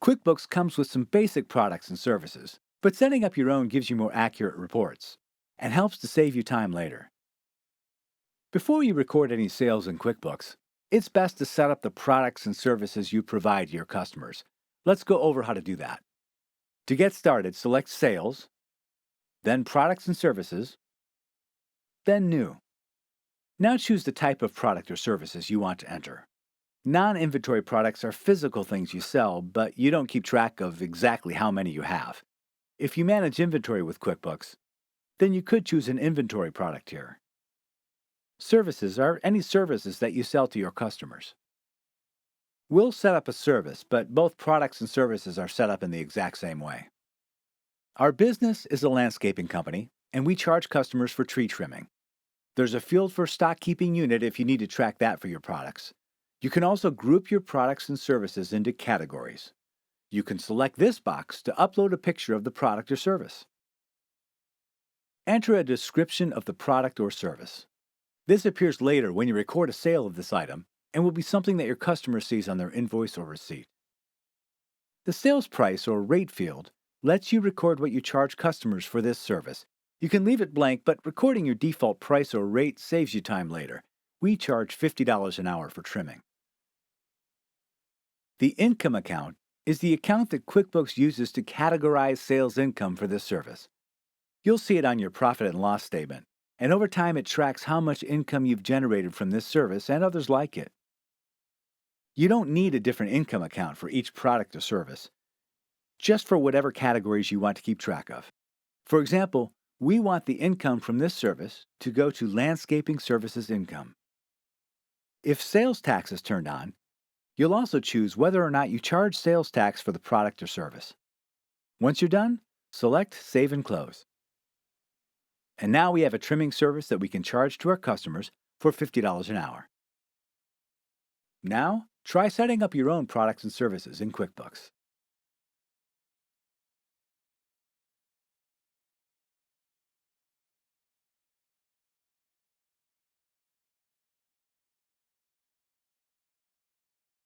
QuickBooks comes with some basic products and services, but setting up your own gives you more accurate reports and helps to save you time later. Before you record any sales in QuickBooks, it's best to set up the products and services you provide to your customers. Let's go over how to do that. To get started, select Sales, then Products and Services, then New. Now choose the type of product or services you want to enter. Non-inventory products are physical things you sell, but you don't keep track of exactly how many you have. If you manage inventory with QuickBooks, then you could choose an inventory product here. Services are any services that you sell to your customers. We'll set up a service, but both products and services are set up in the exact same way. Our business is a landscaping company, and we charge customers for tree trimming. There's a field for stock keeping unit if you need to track that for your products. You can also group your products and services into categories. You can select this box to upload a picture of the product or service. Enter a description of the product or service. This appears later when you record a sale of this item and will be something that your customer sees on their invoice or receipt. The sales price or rate field lets you record what you charge customers for this service. You can leave it blank, but recording your default price or rate saves you time later. We charge $50 an hour for trimming. The income account is the account that QuickBooks uses to categorize sales income for this service. You'll see it on your profit and loss statement, and over time it tracks how much income you've generated from this service and others like it. You don't need a different income account for each product or service, just for whatever categories you want to keep track of. For example, we want the income from this service to go to landscaping services income. If sales tax is turned on, you'll also choose whether or not you charge sales tax for the product or service. Once you're done, select Save and Close. And now we have a trimming service that we can charge to our customers for $50 an hour. Now, try setting up your own products and services in QuickBooks.